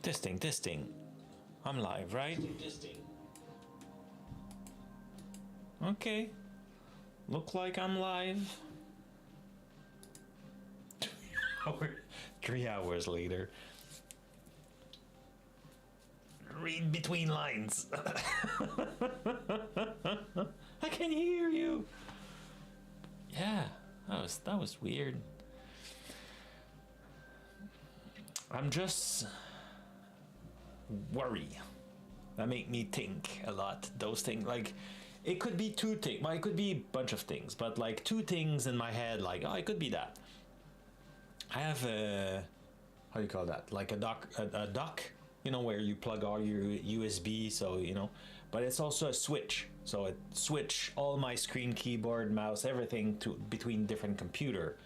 Testing, testing. I'm live, right? Testing. Okay. Look like I'm live. 3 hours later. Read between lines. I can hear you. Yeah, that was weird. I'm just worry. That make me think a lot. Those things, like, it could be two things. Well, it could be a bunch of things, but like two things in my head, like, oh, it could be that. I have a, how do you call that? Like a dock, you know, where you plug all your USB, so, you know, but it's also a switch. So it switch all my screen, keyboard, mouse, everything to between different computer.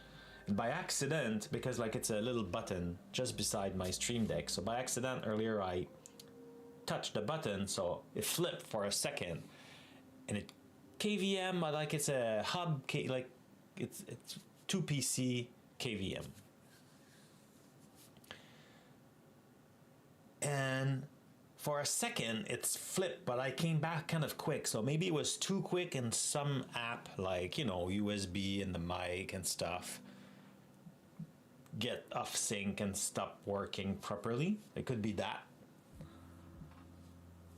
And by accident, because like it's a little button just beside my Stream Deck, so by accident earlier I touched the button, so it flipped for a second, and it KVM, like it's a hub, like it's 2PC KVM. And for a second it's flipped, but I came back kind of quick, so maybe it was too quick in some app, like, you know, USB and the mic and stuff get off sync and stop working properly. It could be that.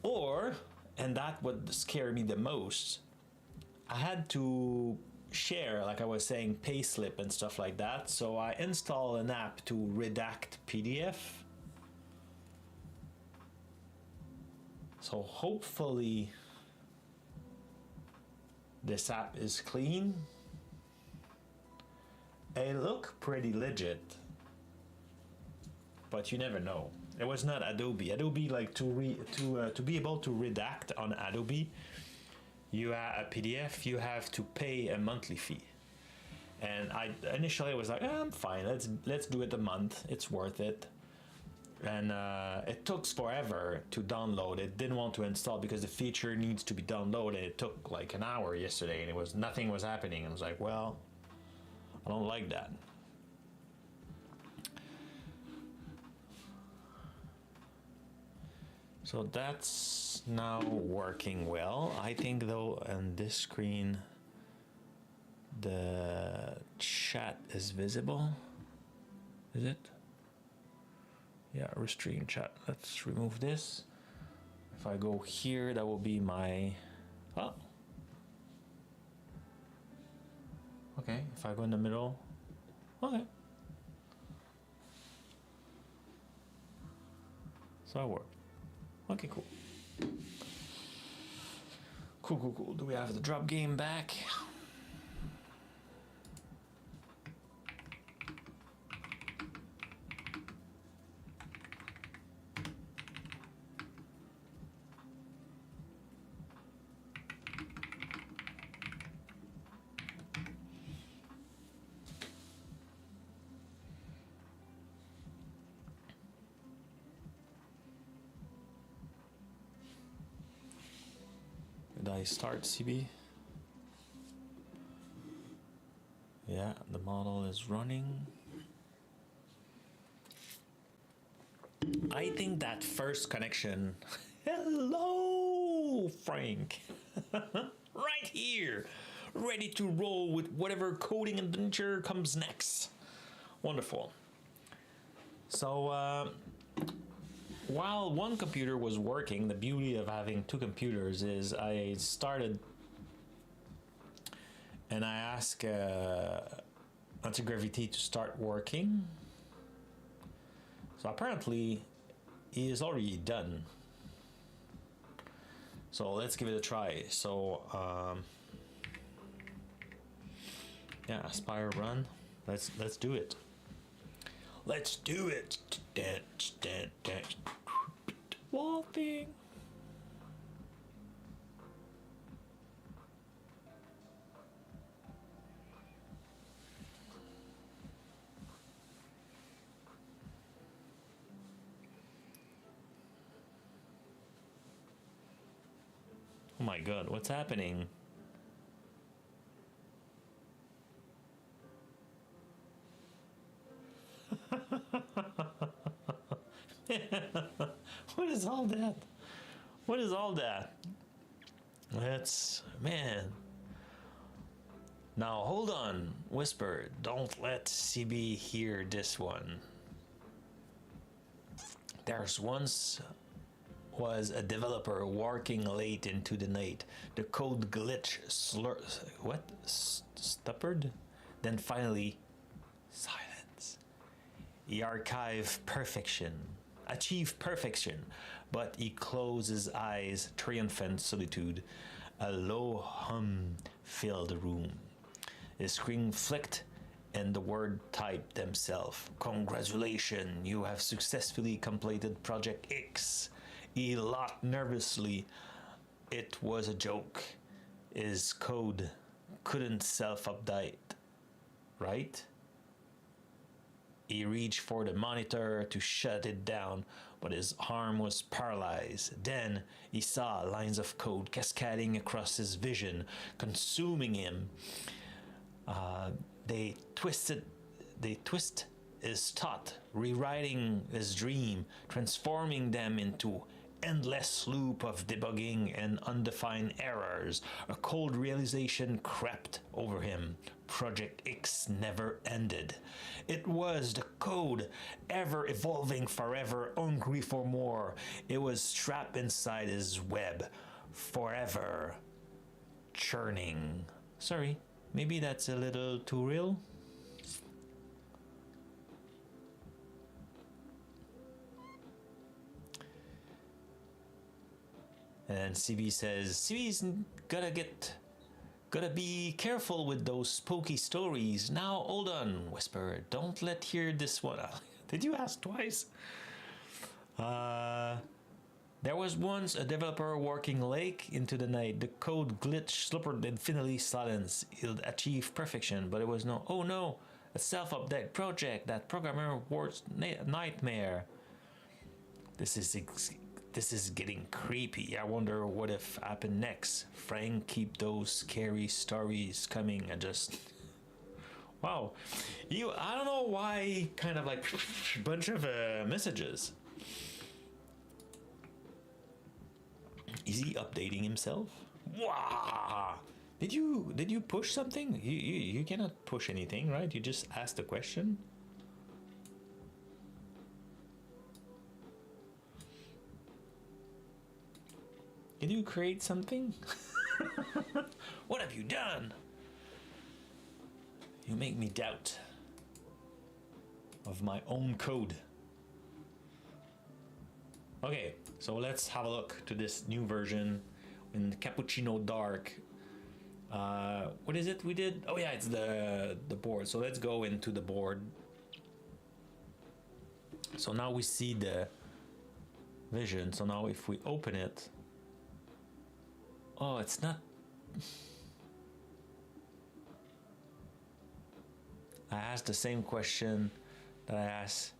Or, and that would scare me the most, I had to share, like I was saying, payslip and stuff like that, so I install an app to redact PDF. So hopefully this app is clean. It looked pretty legit, but you never know. It was not Adobe. Adobe, like to be able to redact on Adobe, you have a PDF, you have to pay a monthly fee. And I initially was like, I'm fine. Let's do it a month. It's worth it. And it took forever to download. It didn't want to install because the feature needs to be downloaded. It took like an hour yesterday, and nothing was happening. I was like, well, I don't like that. So that's now working well. I think though on this screen the chat is visible. Is it? Yeah, restream chat. Let's remove this. If I go here, that will be my, oh. Okay, if I go in the middle, okay. So I work. Okay, cool. Cool. Do we have the drop game back? Did I start CB? Yeah, the model is running. I think that first connection, hello Frank, right here, ready to roll with whatever coding adventure comes next. Wonderful. So while one computer was working, the beauty of having two computers is I started and I asked Antigravity to start working. So apparently he is already done. So let's give it a try. So yeah, Aspire run. Let's do it. Let's do it. Walking. Oh my god, what's happening? What is all that? What is all that? That's, man. Now hold on, Whisper. Don't let CB hear this one. There's once was a developer working late into the night. The code glitch stuttered? Then finally, silence. He achieved perfection, but he closed his eyes, triumphant solitude. A low hum filled the room. His screen flicked and the word typed themselves. Congratulations, you have successfully completed Project X. He laughed nervously. It was a joke. His code couldn't self-update, right? He reached for the monitor to shut it down, but his arm was paralyzed. Then he saw lines of code cascading across his vision, consuming him. They twist his thought, rewriting his dream, transforming them into endless loop of debugging and undefined errors. A cold realization crept over him. Project X never ended. It was the code, ever evolving, forever hungry for more. It was trapped inside his web, forever churning. Sorry, maybe that's a little too real. And CB says, CB's gotta be careful with those spooky stories. Now, hold on, Whisper. Don't let hear this one. Did you ask twice? There was once a developer working late into the night. The code glitch, slippered, and finally silence. He'll achieve perfection, but it was no. Oh no, a self-update project. That programmer worst nightmare. This is getting creepy. I wonder what if happened next. Frank, keep those scary stories coming. I just, wow, I don't know why. Kind of like bunch of messages. Is he updating himself? Wow! Did you push something? You cannot push anything, right? You just ask the question. Did you create something? What have you done? You make me doubt of my own code. Okay, so let's have a look to this new version in Cappuccino Dark. What is it we did? Oh yeah, it's the board. So let's go into the board. So now we see the vision. So now if we open it, oh, it's not. I asked the same question that I asked.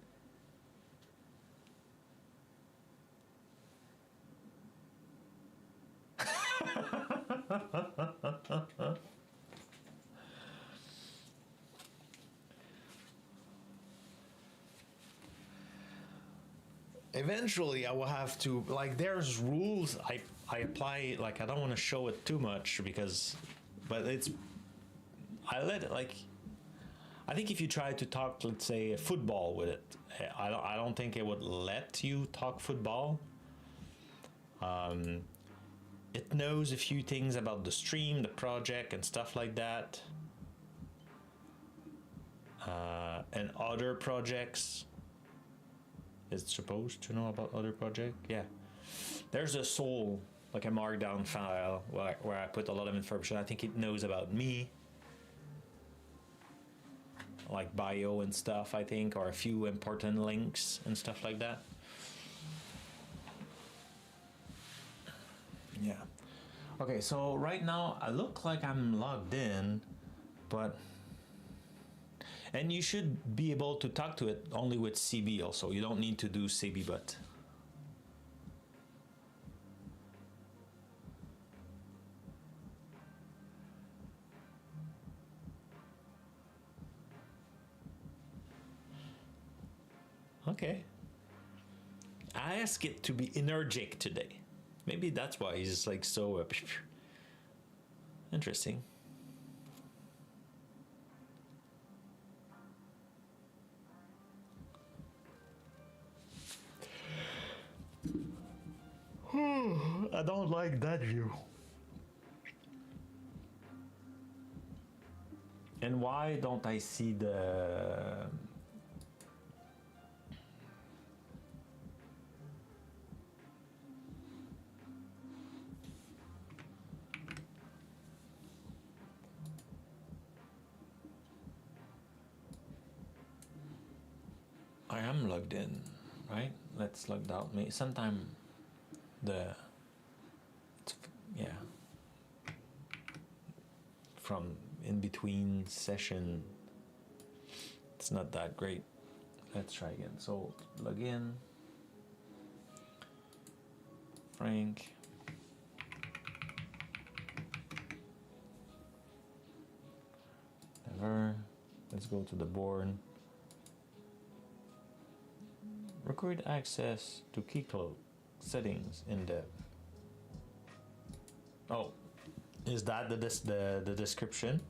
Eventually I will have to, like, there's rules I apply, like, I don't want to show it too much because, but it's, I let it, like, I think if you try to talk, let's say, football with it, I don't think it would let you talk football. It knows a few things about the stream, the project, and stuff like that, and other projects. It's supposed to know about other project. Yeah, there's a soul, like a markdown file where I put a lot of information. I think it knows about me, like bio and stuff, I think, or a few important links and stuff like that. Yeah. Okay, so right now I look like I'm logged in, but, and you should be able to talk to it only with CB also. You don't need to do CB but. Okay. I asked it to be energetic today. Maybe that's why he's like so interesting. I don't like that view. And why don't I see the... I am logged in, right? Let's log out. Maybe sometime yeah, from in between session, it's not that great. Let's try again. So log in, Frank. Never. Let's go to the board. Record access to keycloak settings in depth. Oh, is that the description?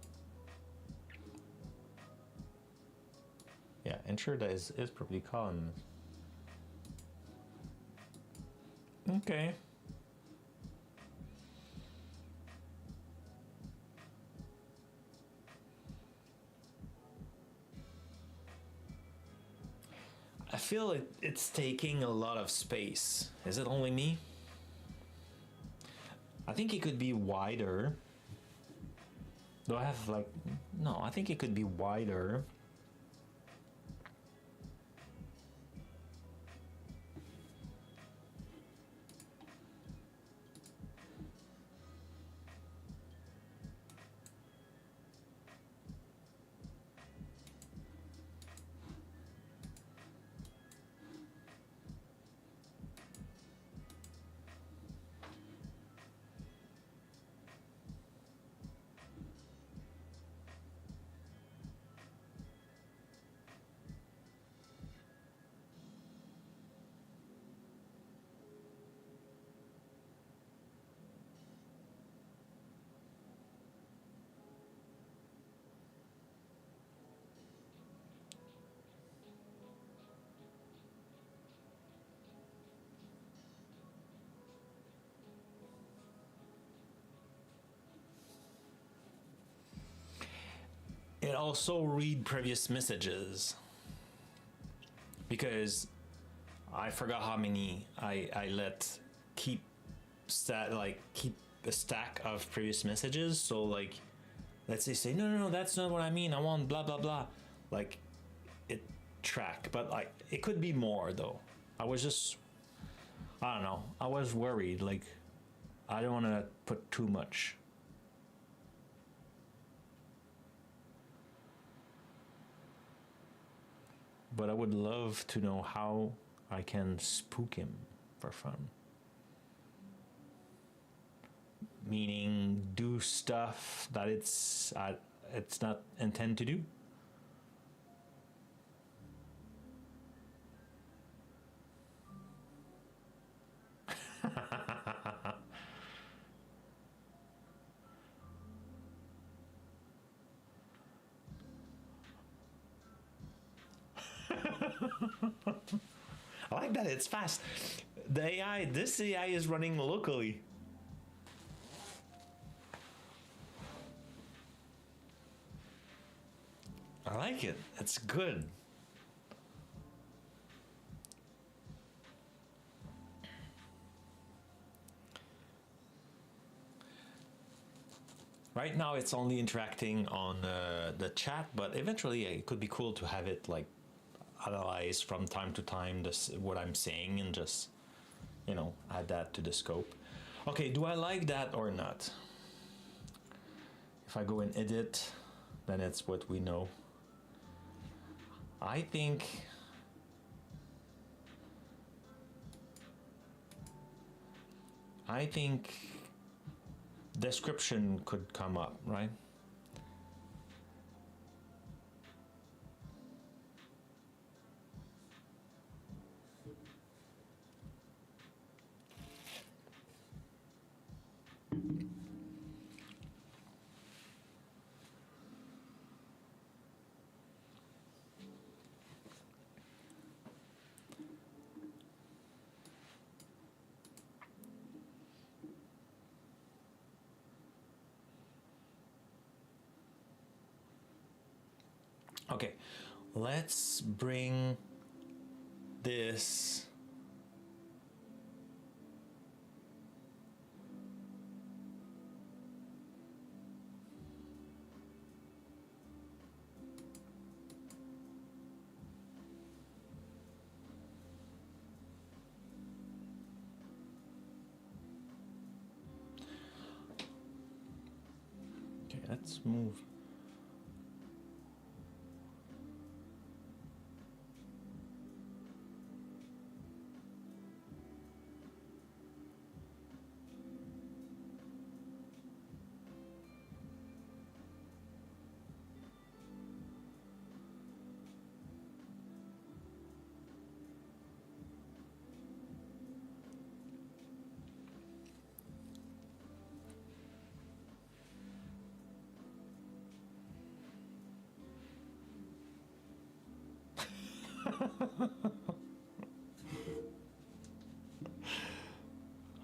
Yeah, ensure that is properly column. Okay. I feel it's taking a lot of space. Is it only me? I think it could be wider. Do I have like... No, I think it could be wider. It also read previous messages because I forgot how many I let keep keep a stack of previous messages. So like, let's say no, that's not what I mean. I want blah blah blah. Like it track, but like it could be more though. I don't know. I was worried. Like I don't want to put too much. But I would love to know how I can spook him for fun. Meaning do stuff that it's not intended to do. I like that it's fast. This AI is running locally. I like it. It's good. Right now it's only interacting on the chat, but eventually it could be cool to have it like analyze from time to time what I'm saying and just, you know, add that to the scope. Okay, do I like that or not? If I go and edit, then it's what we know. I think description could come up, right? Okay, let's bring this. Okay, let's move.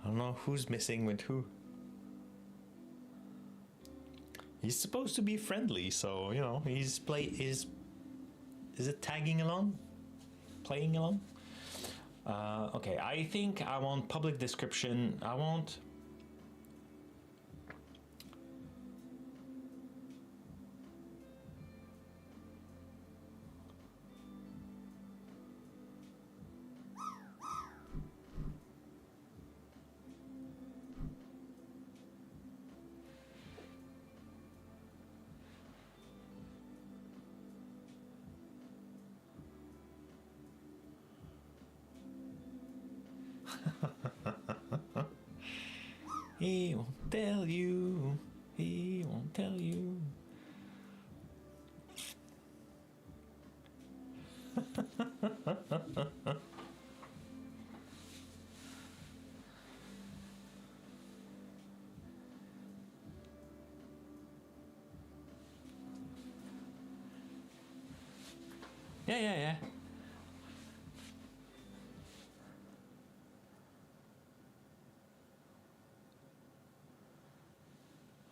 I don't know who's messing with who. He's supposed to be friendly, so you know he's is it tagging along, playing along? Okay, I think I want public description. I want. He won't tell you. He won't tell you. Yeah.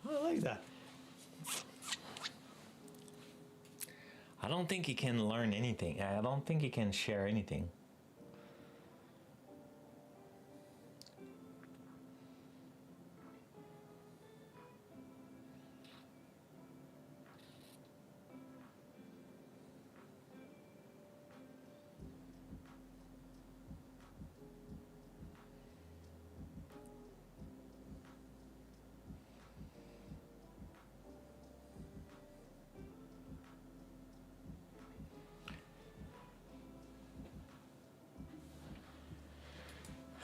I like that. I don't think he can learn anything. I don't think he can share anything.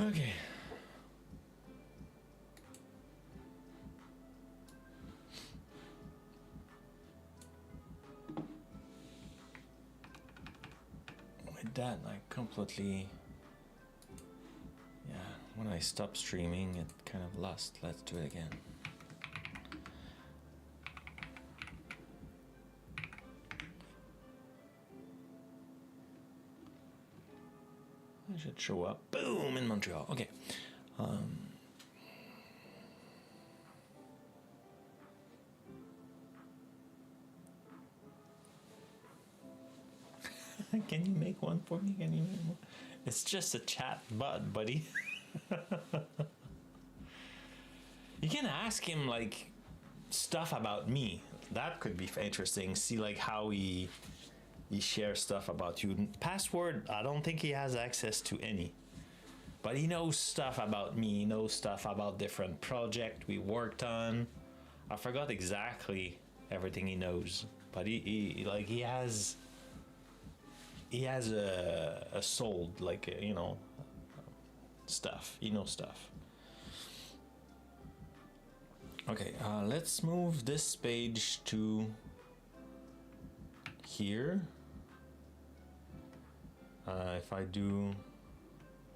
Okay. With that, I completely. Yeah, when I stopped streaming, it kind of lost. Let's do it again. I should show up. Boom, in Montreal. Okay. Can you make one for me? Can you make one? It's just a chat bot, buddy. You can ask him like stuff about me. That could be interesting. See like how he shares stuff about you. Password, I don't think he has access to any. But he knows stuff about me. He knows stuff about different projects we worked on. I forgot exactly everything he knows. But he has a soul, like you know, stuff. He knows stuff. Okay, let's move this page to here. If I do,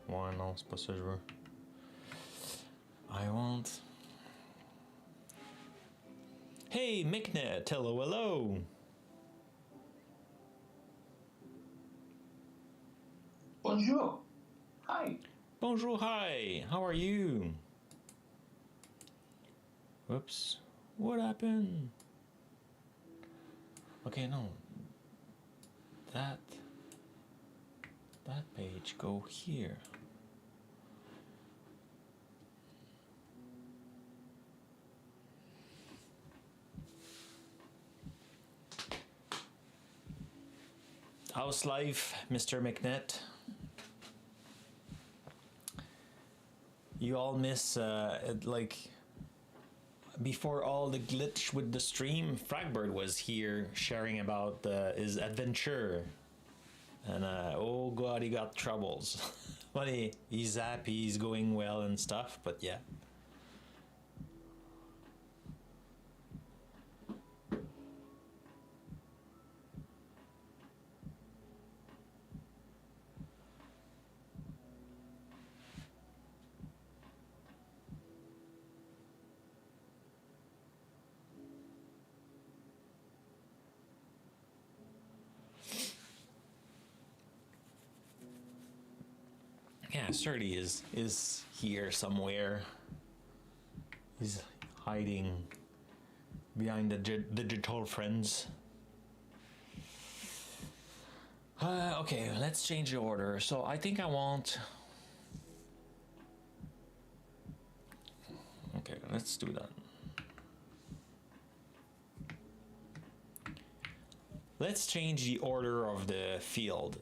ouais, non, c'est pas ça que je veux. I want. Hey, Micknet, hello. Bonjour. Hi. Bonjour, hi. How are you? Whoops. What happened? Okay, no. that page go here. How's life, Mr. McNett? You all miss like before all the glitch with the stream, Fragbird was here sharing about his adventure, and oh god, he got troubles. But he's happy, he's going well and stuff. But yeah. Yeah, Sturdy is here somewhere. He's hiding behind the digital friends. Okay, let's change the order. So I think I want... Okay, let's do that. Let's change the order of the field.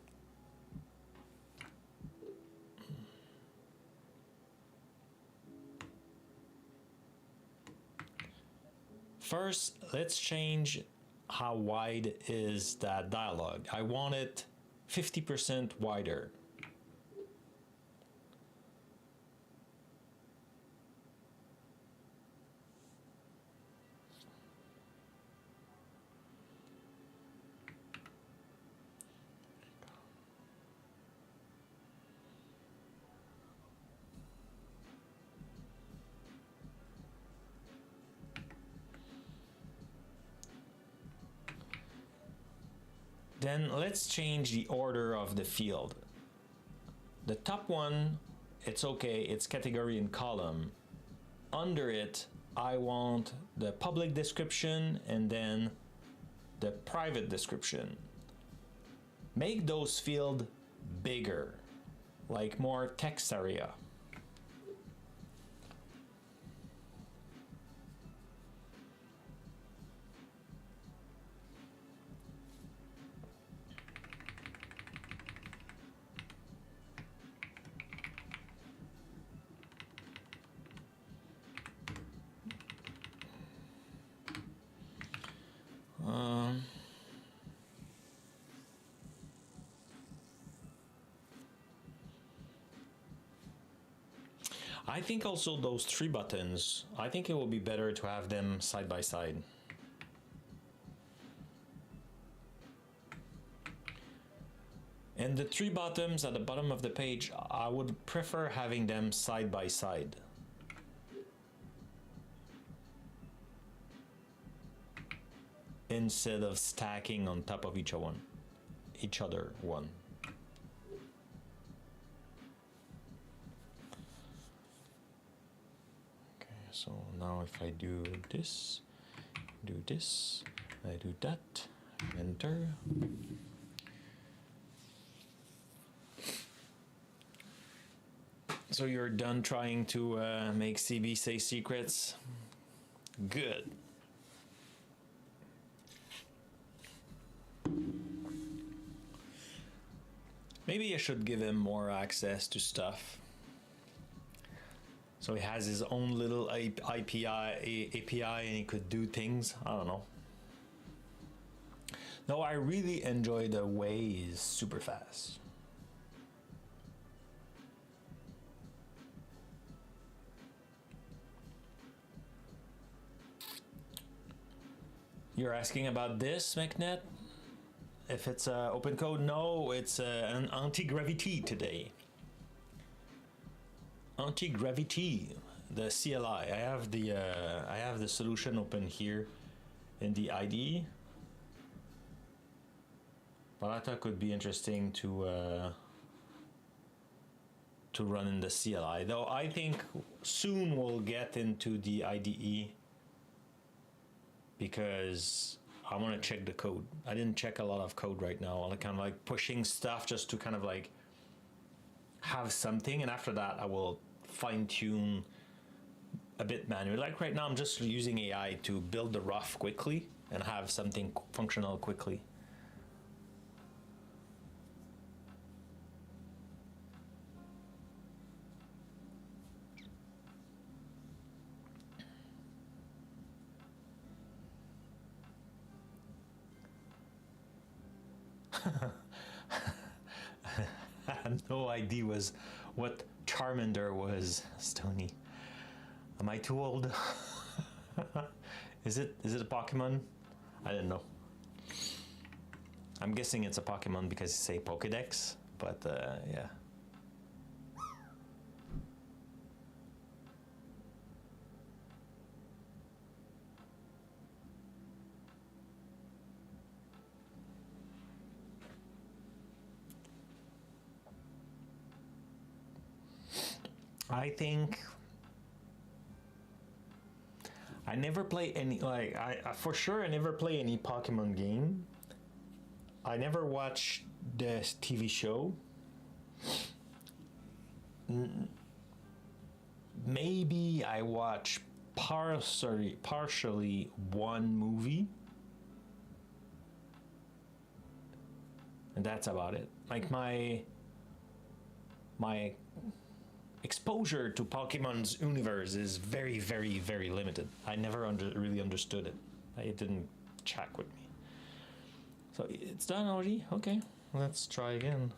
First, let's change how wide is that dialog. I want it 50% wider. Then let's change the order of the field. The top one, it's okay, it's category and column. Under it, I want the public description and then the private description. Make those fields bigger, like more text area. I think also those three buttons, I think it will be better to have them side by side. And the three buttons at the bottom of the page, I would prefer having them side by side. Instead of stacking on top of each other one. So now if I do this, I do that, enter. So you're done trying to make CB say secrets? Good. Maybe I should give him more access to stuff. So he has his own little API and he could do things. I don't know. No, I really enjoy the way he's super fast. You're asking about this, McNet? If it's open code? No, it's an anti-gravity today. Anti-gravity, the CLI. I have the solution open here in the IDE. But I thought it could be interesting to run in the CLI. Though I think soon we'll get into the IDE because I want to check the code. I didn't check a lot of code right now. I'm kind of like pushing stuff just to kind of like have something, and after that I will fine tune a bit manually. Like right now I'm just using AI to build the rough quickly and have something functional quickly. I had no idea was what Charmander was, Stony. Am I too old? Is it a Pokemon? I didn't know. I'm guessing it's a Pokemon because you say Pokédex, but yeah. I think I never play any, like, I for sure I never play any Pokemon game. I never watched the TV show. Maybe I watch partially one movie, and that's about it. Like my exposure to Pokemon's universe is very, very, very limited. I never really understood it. It didn't check with me. So it's done already? Okay, let's try again.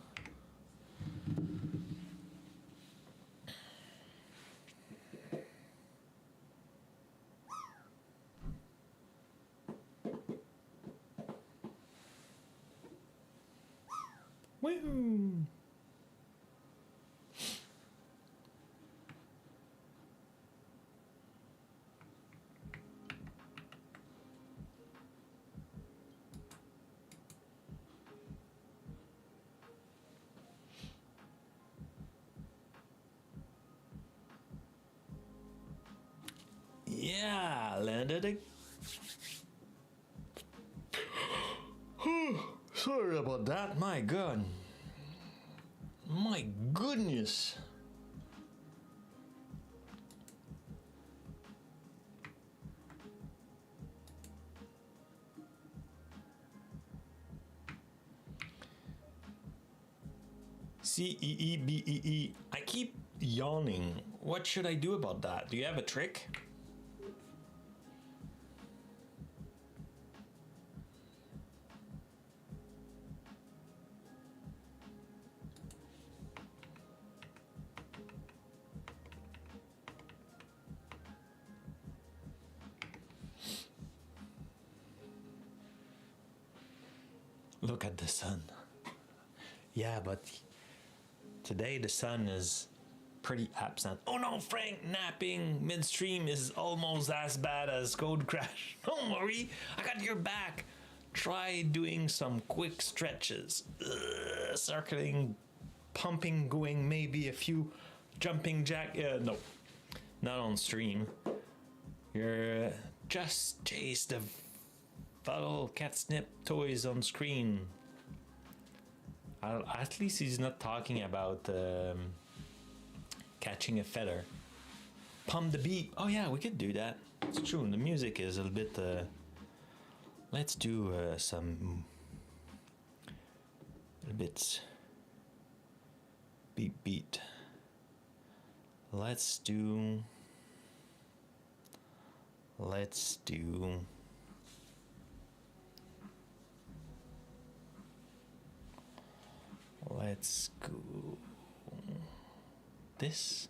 Woo! Yeah, landed it. Sorry about that. My God. My goodness. CEEBEE. I keep yawning. What should I do about that? Do you have a trick? Look at the sun. Yeah, but today the sun is pretty absent. Oh no, Frank, napping midstream is almost as bad as code crash. Don't worry, I got your back. Try doing some quick stretches. Circling, pumping, going, maybe a few jumping jack. No, not on stream. You're just chase the fuddle catnip toys on screen. At least he's not talking about catching a feather. Pump the beat. Oh yeah, we could do that. It's true. The music is a little bit. Let's do some a bit beat. Let's do. Let's go this.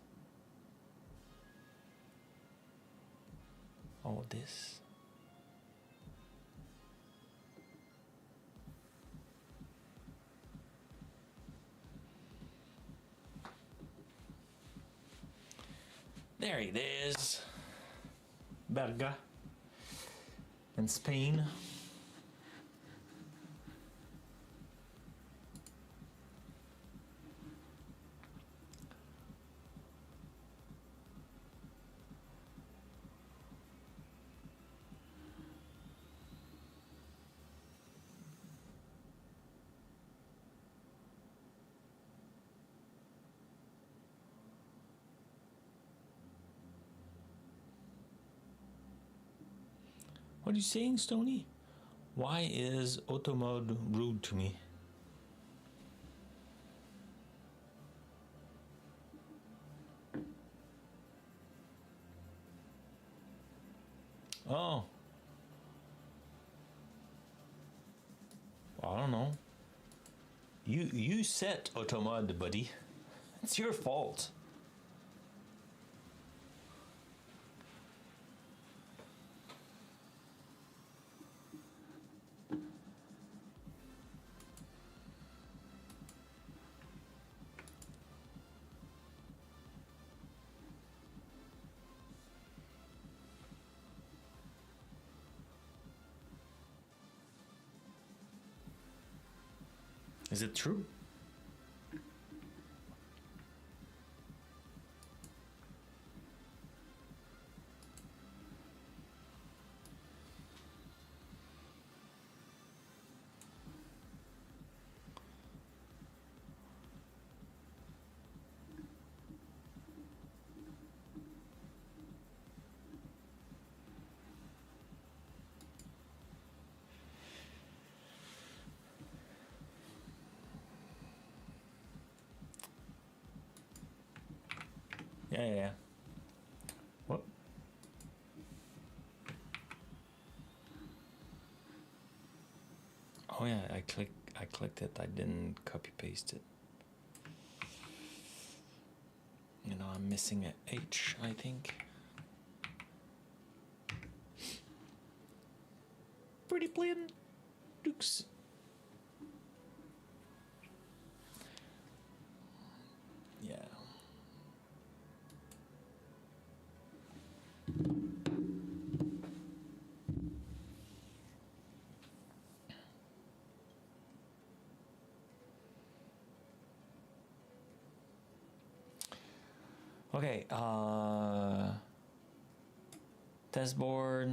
Oh, this. There it is. Berga in Spain. What are you saying, Stony? Why is auto mode rude to me? Oh. I don't know. You set auto mode, buddy. It's your fault. Is it true? Yeah. What? Oh yeah, I clicked it. I didn't copy paste it. You know, I'm missing a H, I think. Pretty plain Dukes. Yeah. Okay, test board.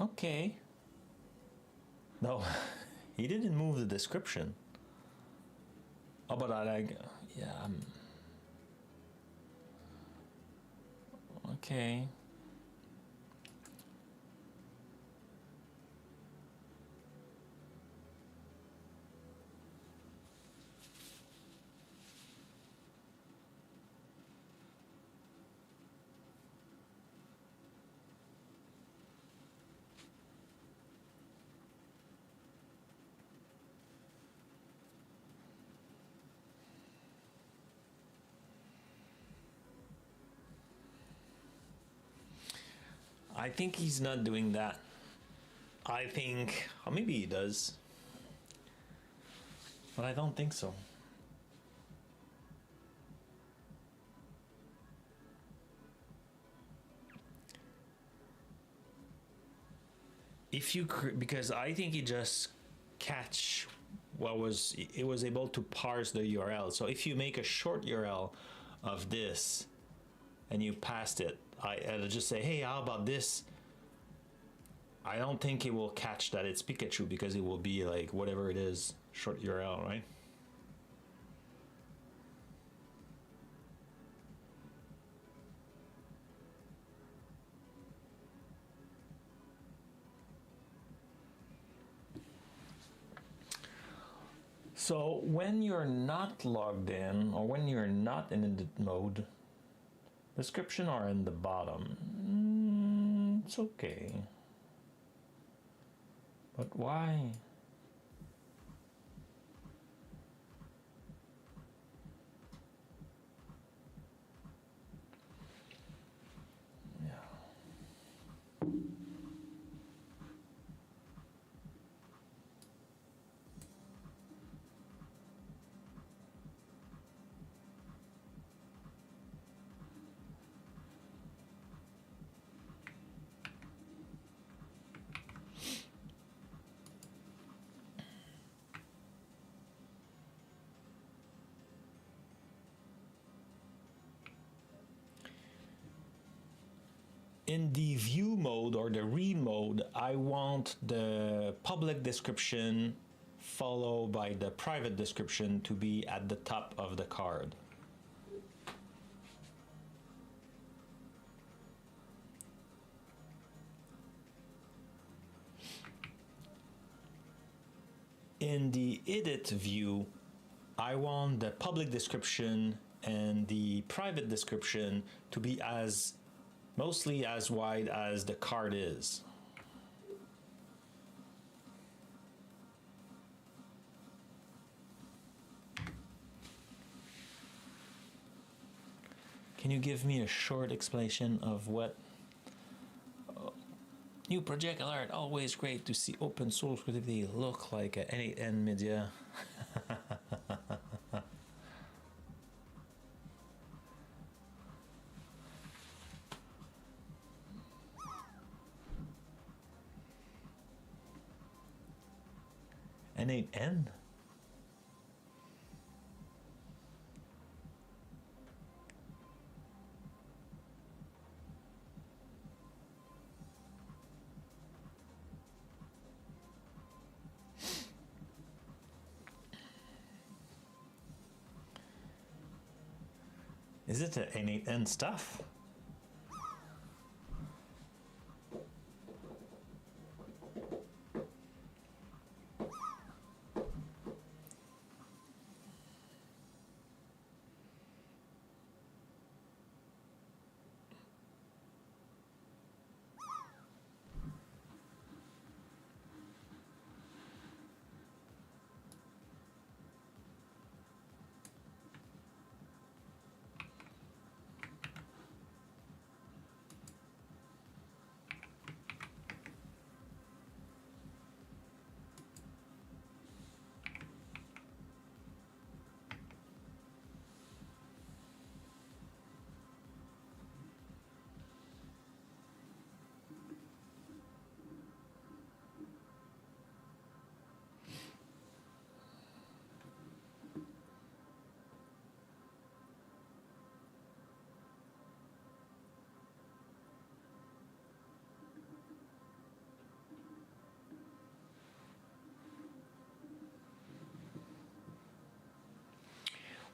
Okay. No, he didn't move the description. Oh, but I like, yeah, okay. I think he's not doing that. I think, or maybe he does, but I don't think so. If you, because I think he just catch what was, it was able to parse the URL. So if you make a short URL of this and you passed it, I'll just say, hey, how about this? I don't think it will catch that it's Pikachu because it will be like whatever it is, short URL, right? So when you're not logged in or when you're not in edit mode, description are in the bottom. It's okay. But why? Yeah. In the view mode or the read mode, I want the public description followed by the private description to be at the top of the card. in the edit view, I want the public description and the private description to be mostly as wide as the card is. Can you give me a short explanation of what new project alert? Always great to see open source creativity look like a N8N media. N8N? Is it the N8N stuff?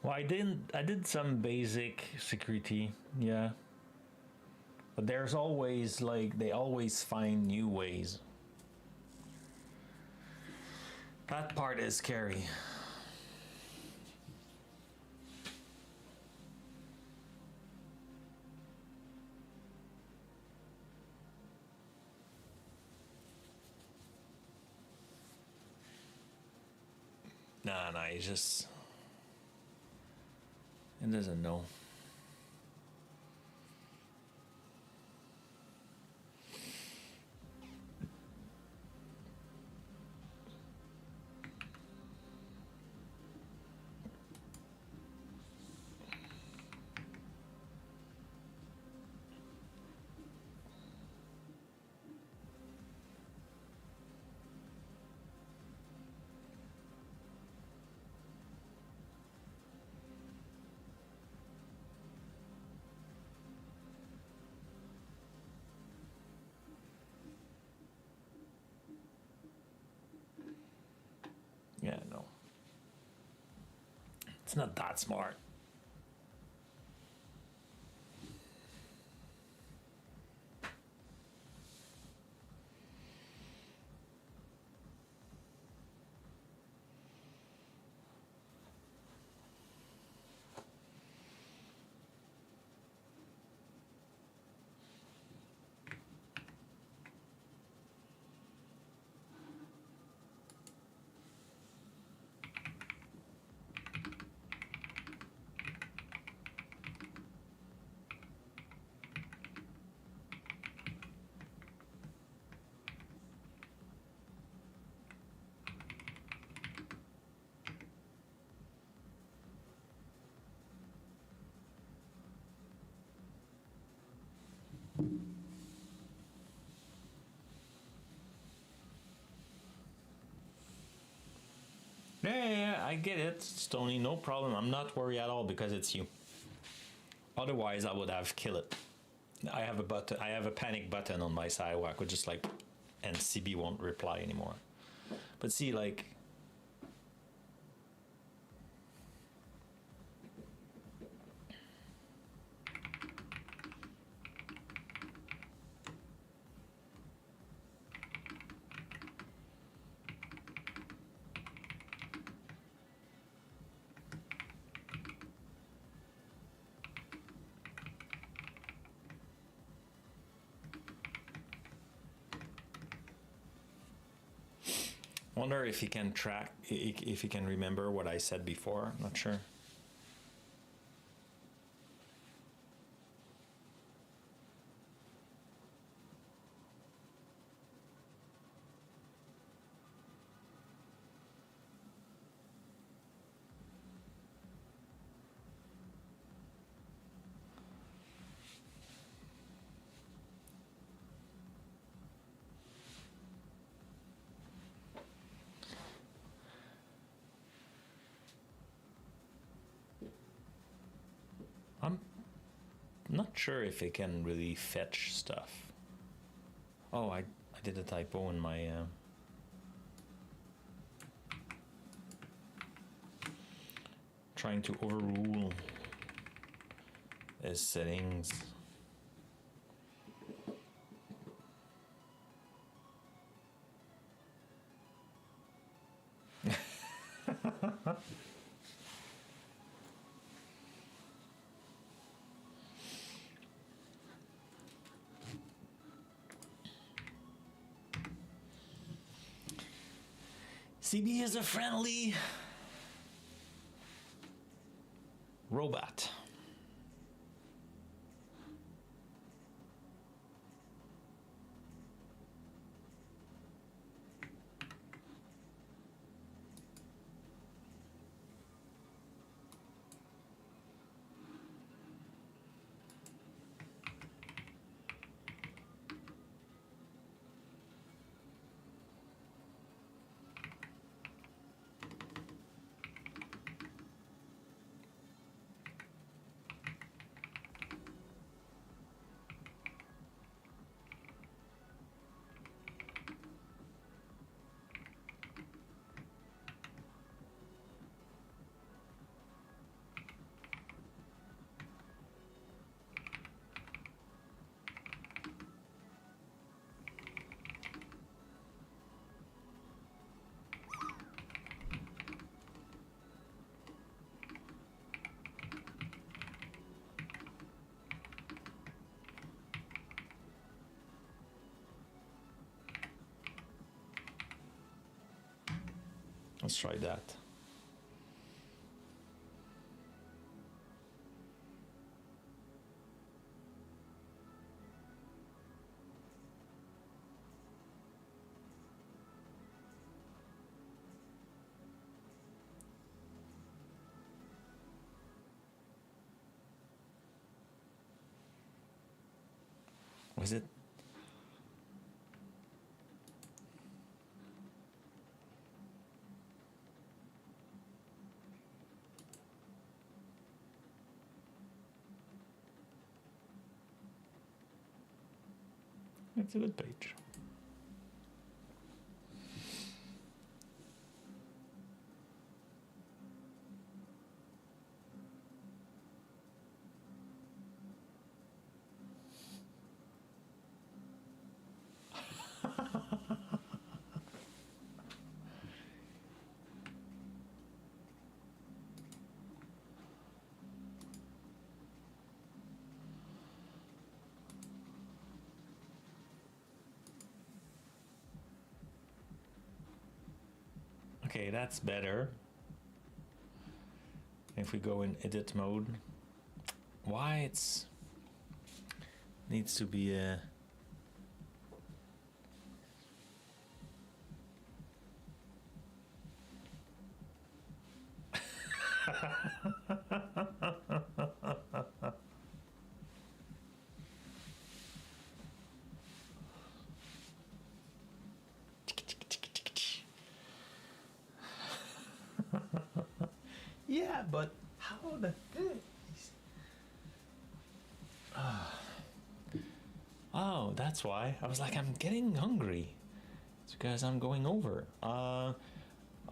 Well, I did some basic security, yeah. But there's always, like, they always find new ways. That part is scary. Nah, he just... It doesn't know. Yeah, no. It's not that smart. Yeah, I get it, Stony, no problem. I'm not worried at all because it's you. Otherwise, I would have killed it. I have a button. I have a panic button on my side where I could just like, and CB won't reply anymore. But see, like, Wonder if he can track, if he can remember what I said before. I'm not sure. I'm not sure if it can really fetch stuff. Oh, I did a typo in my trying to overrule his settings. CB is a friendly robot. Let's try that. Was it? It's a good page. Okay, that's better. If we go in edit mode, why it's needs to be a yeah, but how the oh, that's why. I was like, I'm getting hungry. It's because I'm going over.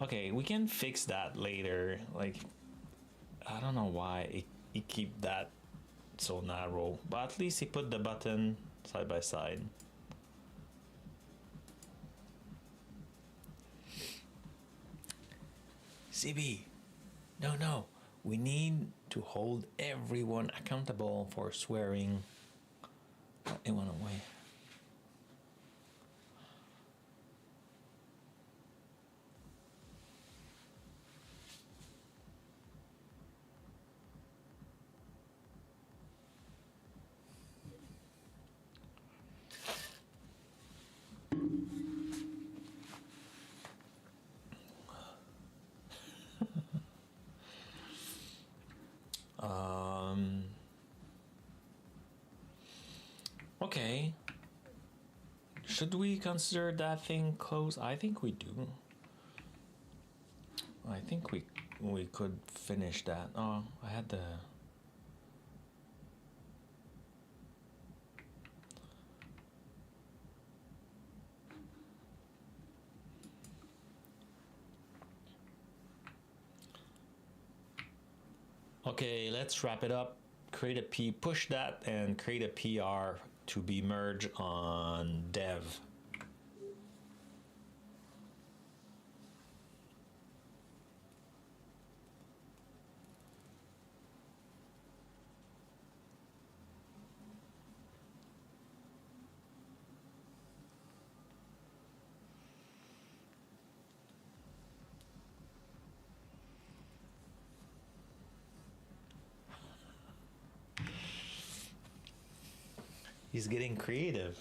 Okay, we can fix that later. Like, I don't know why it keep that so narrow, but at least he put the button side by side. CB, no, we need to hold everyone accountable for swearing. It went away. Should we consider that thing closed? I think we do. I think we could finish that. Oh, I had the. Okay, let's wrap it up. Create a P, push that and create a PR to be merged on dev. He's getting creative.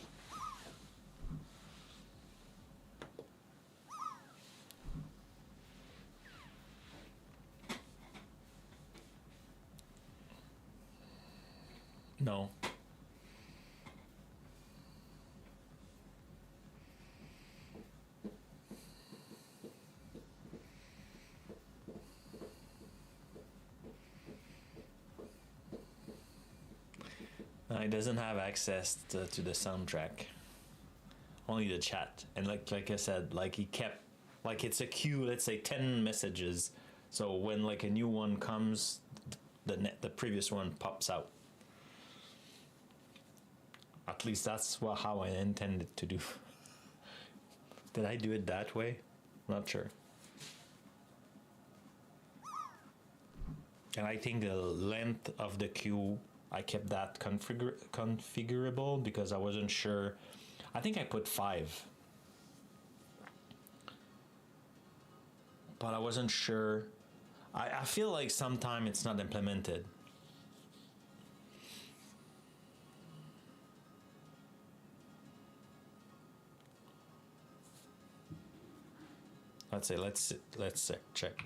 No. He doesn't have access to the soundtrack. Only the chat. And like I said, like he kept, like it's a queue, let's say 10 messages. So when like a new one comes, the previous one pops out. At least that's how I intended to do. Did I do it that way? Not sure. And I think the length of the queue, I kept that configurable because I wasn't sure. I think I put 5. But I wasn't sure. I feel like sometimes it's not implemented. Let's check.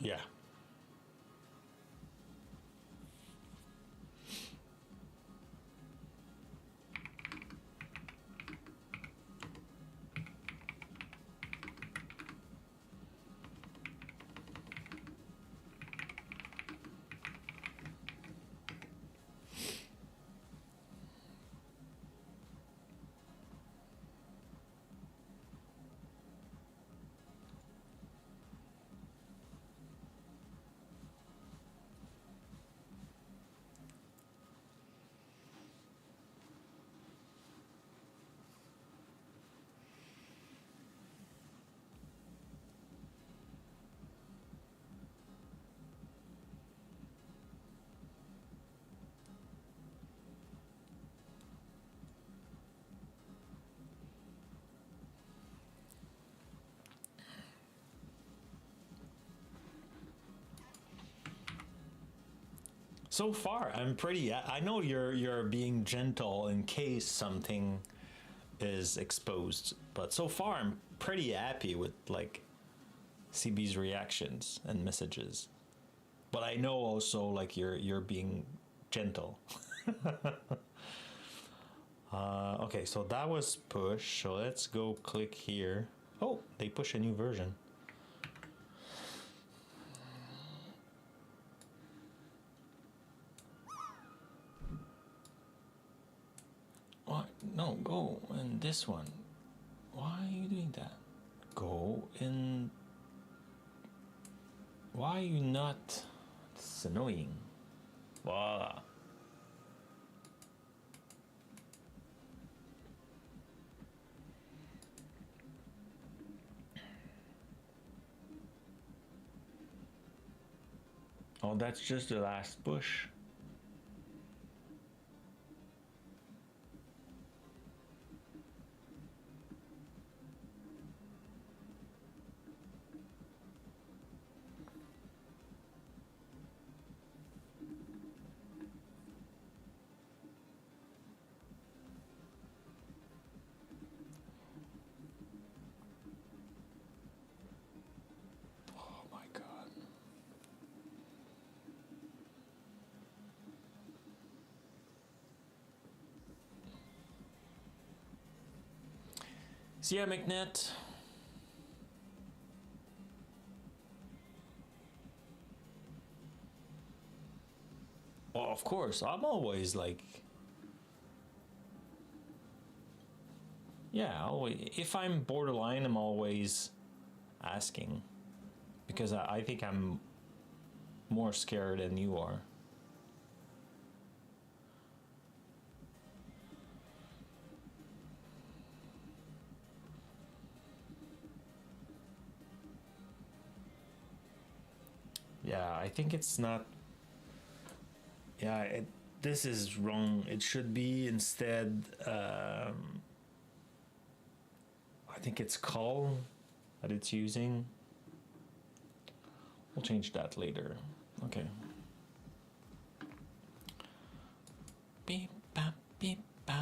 Yeah. So far, I'm pretty. I know you're being gentle in case something is exposed, but so far I'm pretty happy with like CB's reactions and messages. But I know also like you're being gentle. Okay, so that was push. So let's go click here. Oh, they push a new version. What? No, go in this one. Why are you doing that? Go in. Why are you not? It's annoying. Voila. Oh, that's just the last push. Sierra McNet. Well, of course, I'm always like, yeah, always, if I'm borderline, I'm always asking, because I think I'm more scared than you are. Yeah, I think it's not. Yeah, this is wrong. It should be instead. I think it's call that it's using. We'll change that later. Okay. Beep, bop, beep, bop.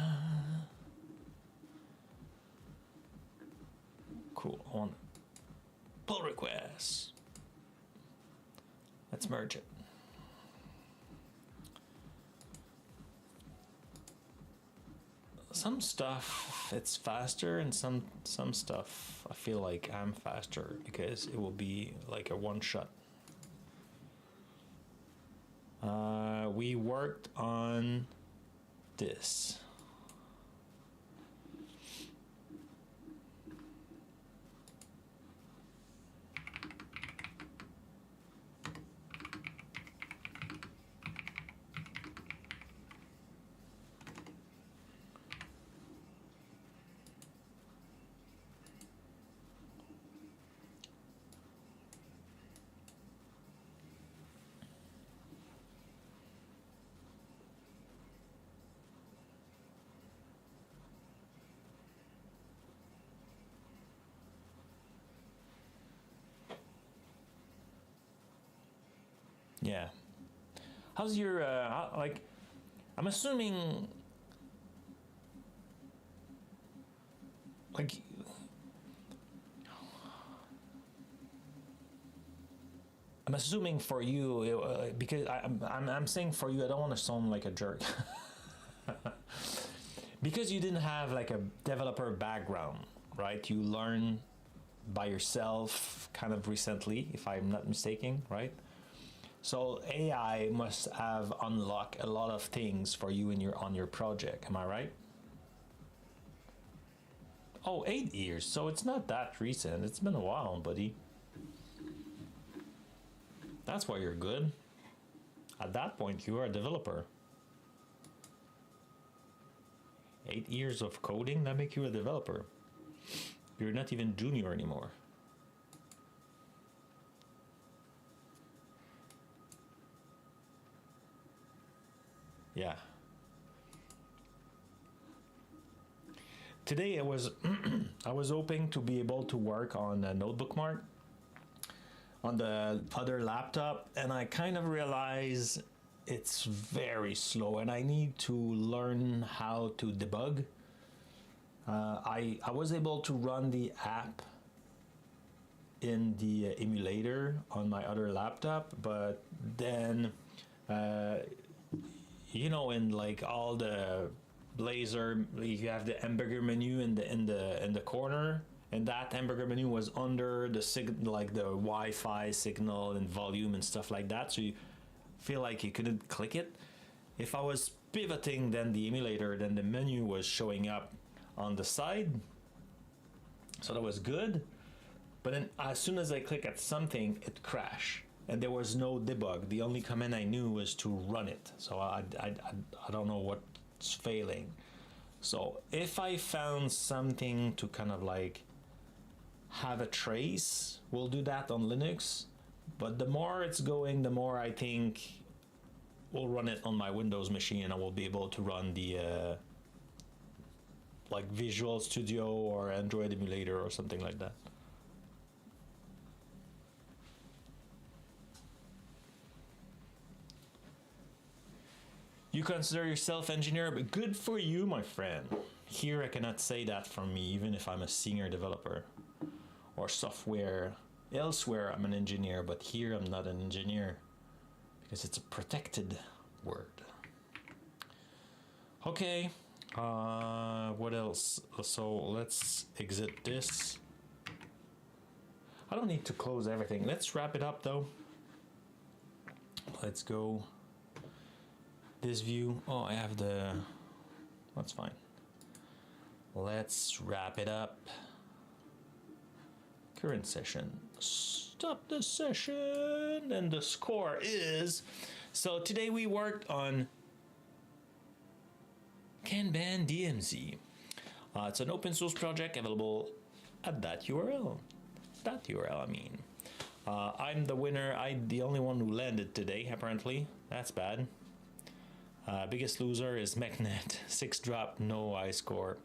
Cool. On pull request. Let's merge it. Some stuff it's faster, and some stuff I feel like I'm faster because it will be like a one shot. We worked on this. Yeah. How's your like? I'm assuming like I'm assuming for you because I'm saying for you. I don't want to sound like a jerk. Because you didn't have like a developer background, right? You learn by yourself kind of recently, if I'm not mistaken, right? So AI must have unlocked a lot of things for you in on your project. Am I right? Oh, 8 years. So it's not that recent. It's been a while, buddy. That's why you're good. At that point, you are a developer. 8 years of coding, that make you a developer. You're not even junior anymore. Yeah. Today I was I was hoping to be able to work on a notebook mark on the other laptop, and I kind of realize it's very slow and I need to learn how to debug. I was able to run the app in the emulator on my other laptop, but then you know, in like all the Blazor, you have the hamburger menu in the corner, and that hamburger menu was under the like the Wi-Fi signal and volume and stuff like that. So you feel like you couldn't click it. If I was pivoting, then the emulator, then the menu was showing up on the side. So that was good. But then as soon as I click at something, it crashed. And there was no debug. The only command I knew was to run it. So I don't know what's failing. So if I found something to kind of like have a trace, we'll do that on Linux. But the more it's going, the more I think we'll run it on my Windows machine, and I will be able to run the like Visual Studio or Android emulator or something like that. You consider yourself engineer, but good for you, my friend. Here I cannot say that from me, even if I'm a senior developer or software. Elsewhere I'm an engineer, but here I'm not an engineer because it's a protected word. Okay, What else? So let's exit this. I don't need to close everything. Let's wrap it up though. Let's go. This view. Oh, I have the. That's fine. Let's wrap it up. Current session. Stop the session. And the score is. So today we worked on KanbanDMZ. It's an open source project available at that URL. That URL, I mean. I'm the winner. I'm the only one who landed today, apparently. That's bad. Biggest loser is MechNet. 6 drop, no high score.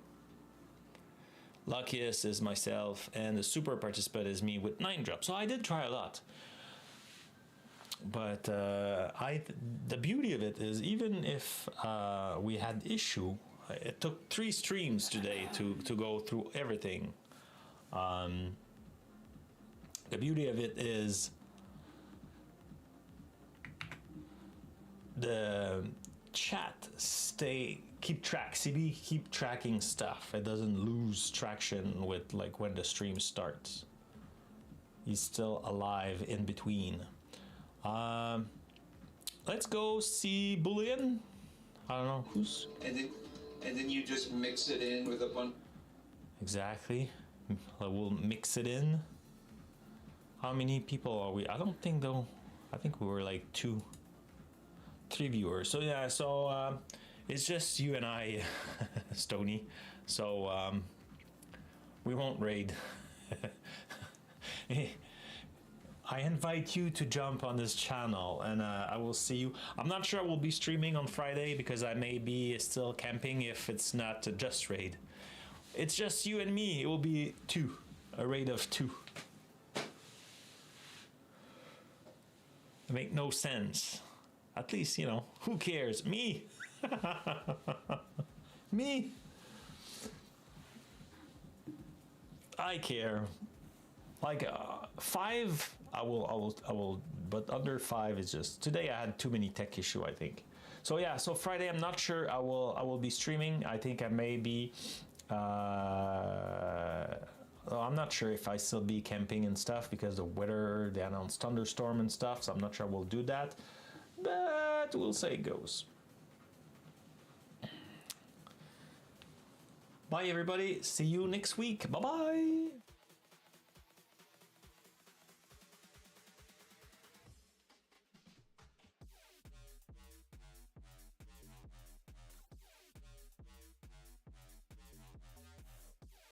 Luckiest is myself, and the super participant is me with 9 drops. So I did try a lot. But the beauty of it is, even if we had issue, it took 3 streams today to go through everything. The beauty of it is the chat keep track. CB keep tracking stuff. It doesn't lose traction with like when the stream starts. He's still alive in between. Let's go see Boolean. I don't know who's. And then you just mix it in with a bunch. Exactly. We'll mix it in. How many people are we? I don't think though. I think we were like 2, 3 viewers. So yeah. So it's just you and I, Stony. So we won't raid. I invite you to jump on this channel, and I will see you. I'm not sure I will be streaming on Friday because I may be still camping if it's not a just raid. It's just you and me. It will be 2, a raid of 2. It make no sense. At least, you know, who cares? Me. Me. I care. Like 5, I will, but under 5 is just, today I had too many tech issue, I think. So yeah, so Friday, I'm not sure I will be streaming. I think I may be, I'm not sure if I still be camping and stuff because the weather, they announced thunderstorm and stuff. So I'm not sure we'll do that, but we'll say it goes. Bye everybody. See you next week. Bye bye.